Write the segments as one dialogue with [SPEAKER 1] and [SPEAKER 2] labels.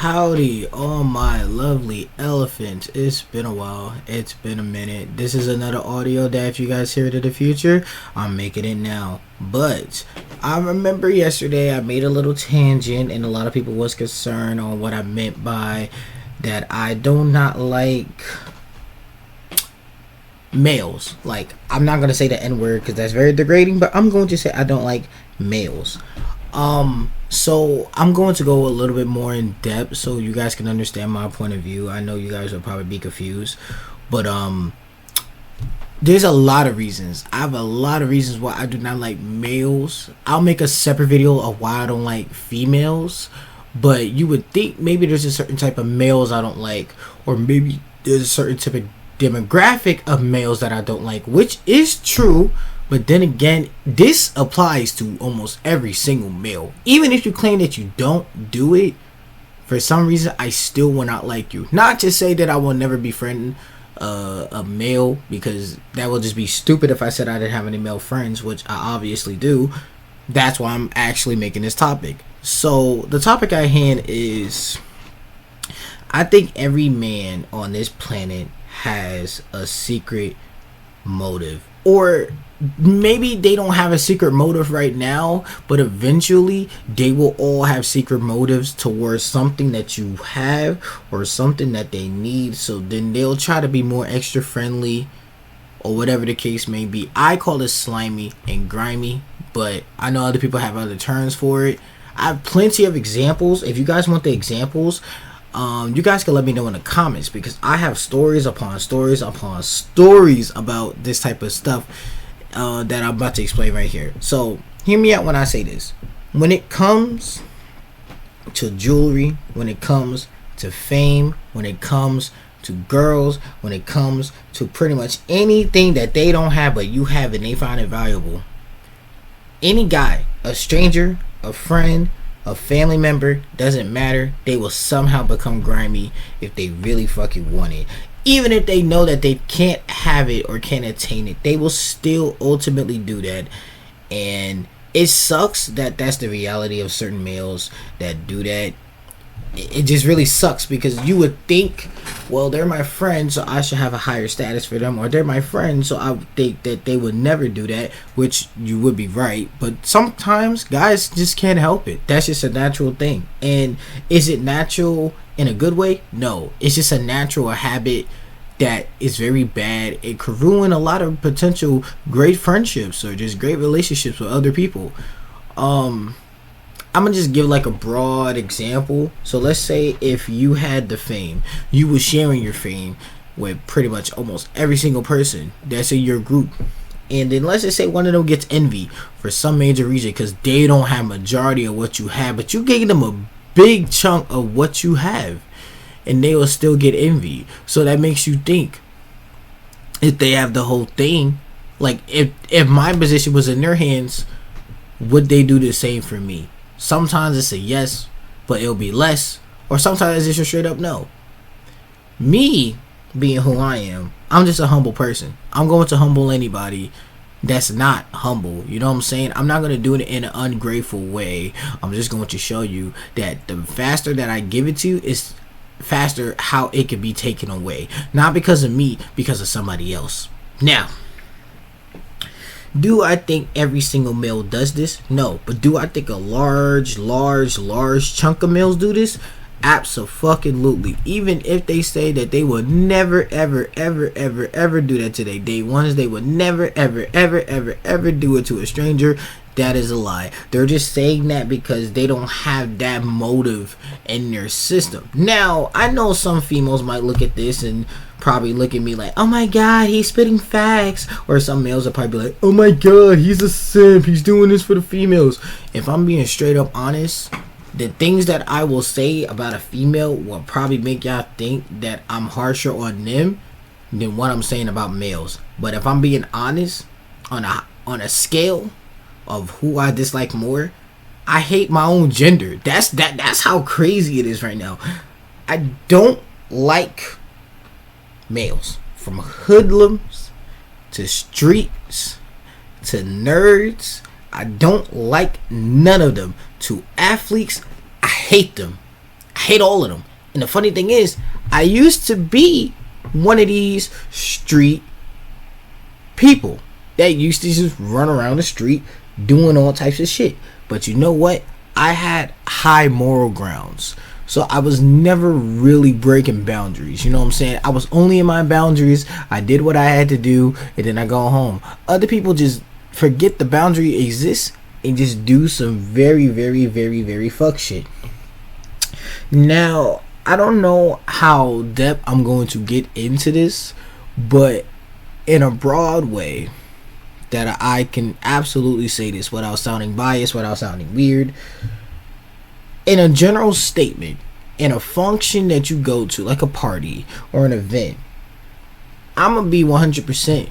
[SPEAKER 1] Howdy, all my lovely elephants. It's been a while. It's been a minute. This is another audio that if you guys hear it in the future, I'm making it now. But I remember yesterday I made a little tangent and a lot of people was concerned on what I meant by that I do not like males. Like, I'm not going to say the N-word because that's very degrading, but I'm going to say I don't like males. So I'm going to go a little bit more in depth so you guys can understand my point of view. I know you guys will probably be confused, but there's a lot of reasons. I have a lot of reasons why I do not like males. I'll make a separate video of why I don't like females, but you would think maybe there's a certain type of males I don't like, or maybe there's a certain type of demographic of males that I don't like, which is true. But then again, this applies to almost every single male. Even if you claim that you don't do it, for some reason, I still will not like you. Not to say that I will never befriend a male, because that would just be stupid if I said I didn't have any male friends, which I obviously do. That's why I'm actually making this topic. So the topic at hand is, I think every man on this planet has a secret motive. Or maybe they don't have a secret motive right now, but eventually they will all have secret motives towards something that you have or something that they need. So then they'll try to be more extra friendly or whatever the case may be. I call it slimy and grimy, but I know other people have other terms for it. I have plenty of examples. If you guys want the examples, you guys can let me know in the comments, because I have stories upon stories upon stories about this type of stuff that I'm about to explain right here. So hear me out when I say this. When it comes to jewelry, when it comes to fame, when it comes to girls, when it comes to pretty much anything that they don't have but you have and they find it valuable, any guy, a stranger, a friend, a family member, doesn't matter, they will somehow become grimy if they really fucking want it. Even if they know that they can't have it or can't attain it, they will still ultimately do that. And it sucks that that's the reality of certain males that do that. It just really sucks, because you would think, well, they're my friends, so I should have a higher status for them, or they're my friends, so I would think that they would never do that, which you would be right. But sometimes guys just can't help it. That's just a natural thing. And is it natural in a good way? No, it's just a natural habit that is very bad. It could ruin a lot of potential great friendships or just great relationships with other people. I'm gonna just give like a broad example. So let's say if you had the fame, you were sharing your fame with pretty much almost every single person that's in your group, and then let's just say one of them gets envy for some major reason because they don't have majority of what you have, but you gave them a big chunk of what you have, and they will still get envy. So that makes you think, if they have the whole thing, like if my position was in their hands, would they do the same for me? Sometimes it's a yes, but it'll be less. Or sometimes it's just a straight up no. Me, being who I am, I'm just a humble person. I'm going to humble anybody that's not humble. You know what I'm saying? I'm not going to do it in an ungrateful way. I'm just going to show you that the faster that I give it to you is faster how it can be taken away. Not because of me, because of somebody else. Now, do I think every single male does this? No. But do I think a large chunk of males do this? Absolutely. Even if they say that they will never ever do that to their day ones, they would never ever do it to a stranger, that is a lie. They're just saying that because they don't have that motive in their system. Now, I know some females might look at this and probably look at me like, oh my god, he's spitting facts. Or some males will probably be like, oh my god, he's a simp, he's doing this for the females. If I'm being straight up honest, the things that I will say about a female will probably make y'all think that I'm harsher on them than what I'm saying about males. But if I'm being honest, on a scale of who I dislike more, I hate my own gender. That's how crazy it is right now. I don't like males, from hoodlums to streets to nerds. I don't like none of them. To athletes, I hate them. I hate all of them. And the funny thing is, I used to be one of these street people that used to just run around the street doing all types of shit. But you know what? I had high moral grounds. So I was never really breaking boundaries. You know what I'm saying? I was only in my boundaries. I did what I had to do, and then I go home. Other people just forget the boundary exists and just do some very, very, very, very fuck shit. Now, I don't know how depth I'm going to get into this, but in a broad way that I can absolutely say this without sounding biased, without sounding weird. In a general statement, in a function that you go to, like a party or an event, I'm going to be 100%.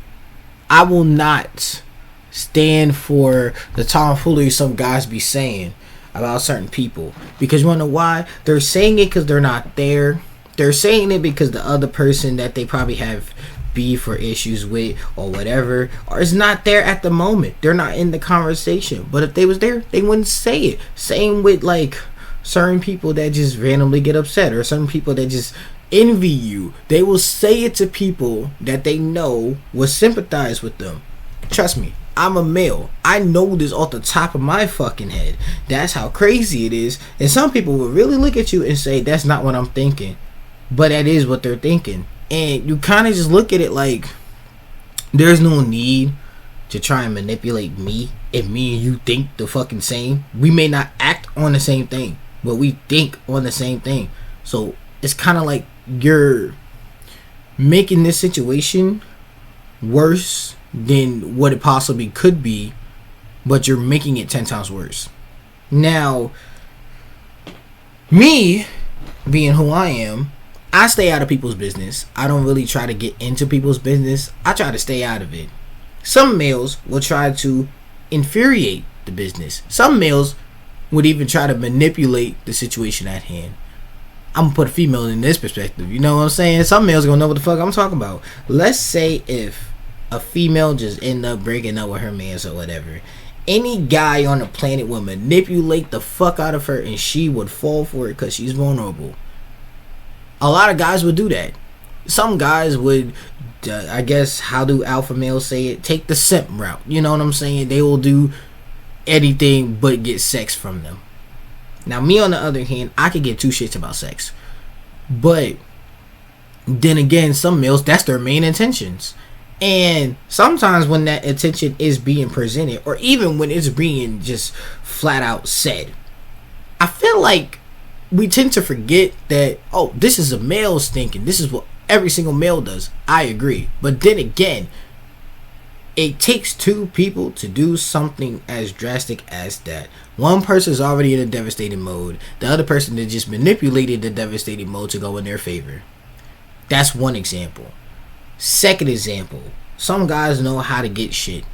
[SPEAKER 1] I will not stand for the tomfoolery some guys be saying about certain people. Because you want to know why? They're saying it because they're not there. They're saying it because the other person that they probably have beef or issues with or whatever or is not there at the moment. They're not in the conversation. But if they was there, they wouldn't say it. Same with like certain people that just randomly get upset, or certain people that just envy you. They will say it to people that they know will sympathize with them. Trust me, I'm a male. I know this off the top of my fucking head. That's how crazy it is. And some people will really look at you and say, that's not what I'm thinking. But that is what they're thinking. And you kind of just look at it like, there's no need to try and manipulate me if me and you think the fucking same. We may not act on the same thing, but we think on the same thing. So it's kind of like you're making this situation worse than what it possibly could be, but you're making it 10 times worse. Now, me being who I am, I stay out of people's business. I don't really try to get into people's business. I try to stay out of it. Some males will try to infuriate the business. Some males would even try to manipulate the situation at hand. I'm gonna put a female in this perspective. You know what I'm saying? Some males gonna know what the fuck I'm talking about. Let's say if a female just end up breaking up with her man or whatever, any guy on the planet would manipulate the fuck out of her and she would fall for it because she's vulnerable. A lot of guys would do that. Some guys would, I guess, how do alpha males say it? Take the simp route. You know what I'm saying? They will do anything but get sex from them. Now, me on the other hand, I could give two shits about sex. But then again, some males, that's their main intentions. And sometimes when that intention is being presented, or even when it's being just flat out said, I feel like we tend to forget that, oh, this is a male's thinking. This is what every single male does. I agree. But then again, it takes two people to do something as drastic as that. One person is already in a devastating mode. The other person that just manipulated the devastating mode to go in their favor. That's one example. Second example, some guys know how to get shit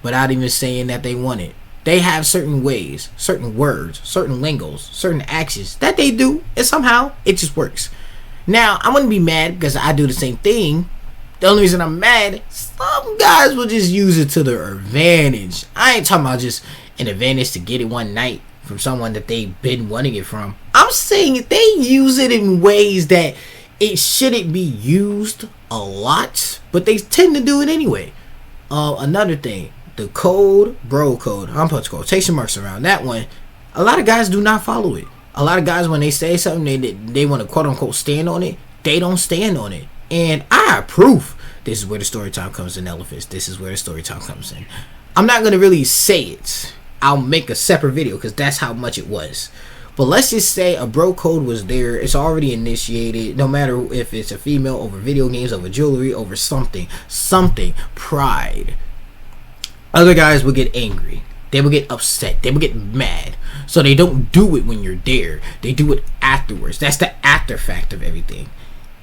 [SPEAKER 1] without even saying that they want it. They have certain ways, certain words, certain lingos, certain actions that they do, and somehow it just works. Now, I wouldn't be mad because I do the same thing. The only reason I'm mad, some guys will just use it to their advantage. I ain't talking about just an advantage to get it one night from someone that they've been wanting it from. I'm saying they use it in ways that it shouldn't be used a lot, but they tend to do it anyway. Another thing, the code, bro code, I'm putting quotation marks around that one. A lot of guys do not follow it. A lot of guys, when they say something, they want to quote unquote stand on it. They don't stand on it. And I approve. This is where the story time comes in, elephants. This is where the story time comes in. I'm not going to really say it. I'll make a separate video because that's how much it was. But let's just say a bro code was there. It's already initiated. No matter if it's a female, over video games, over jewelry, over something, pride. Other guys would get angry. They would get upset. They would get mad. So they don't do it when you're there. They do it afterwards. That's the after fact of everything.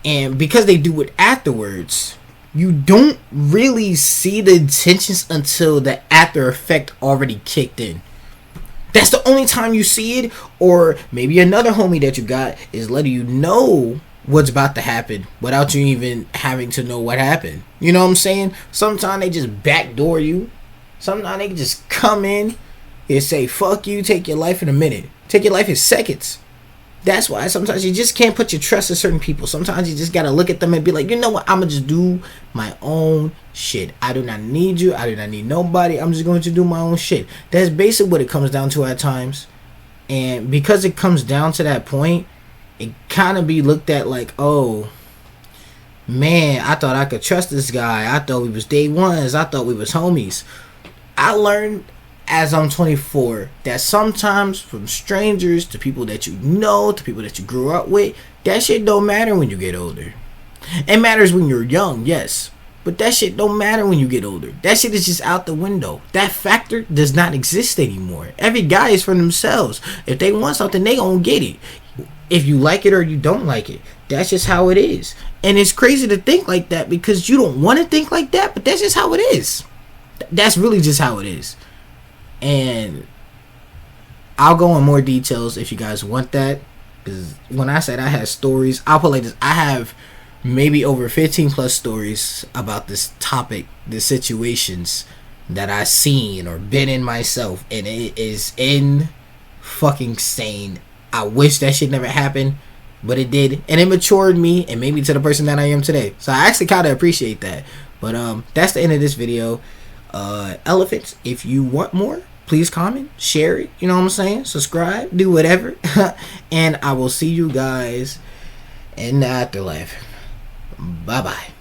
[SPEAKER 1] And because they do it afterwards, you don't really see the intentions until the after effect already kicked in. That's the only time you see it. Or maybe another homie that you got is letting you know what's about to happen without you even having to know what happened. You know what I'm saying? Sometimes they just backdoor you. Sometimes they can just come in and say, fuck you, take your life in a minute. Take your life in seconds. That's why sometimes you just can't put your trust in certain people. Sometimes you just gotta look at them and be like, you know what, I'm gonna just do my own shit. I do not need you. I do not need nobody. I'm just going to do my own shit. That's basically what it comes down to at times. And because it comes down to that point, it kind of be looked at like, oh, man, I thought I could trust this guy. I thought we was day ones. I thought we was homies. I learned as I'm 24 that sometimes from strangers to people that you know to people that you grew up with, that shit don't matter when you get older. It matters when you're young, yes, but that shit don't matter when you get older. That shit is just out the window. That factor does not exist anymore. Every guy is for themselves. If they want something, they gonna get it. If you like it or you don't like it, that's just how it is. And it's crazy to think like that because you don't want to think like that, but that's just how it is. That's really just how it is. And I'll go in more details if you guys want that. Because when I said I had stories, I'll put like this. I have maybe over 15 plus stories about this topic, the situations that I've seen or been in myself. And it is in fucking sane. I wish that shit never happened, but it did. And it matured me and made me to the person that I am today. So I actually kind of appreciate that. But that's the end of this video. Elephants, if you want more, please comment, share it, you know what I'm saying, subscribe, do whatever. And I will see you guys in the afterlife. Bye bye.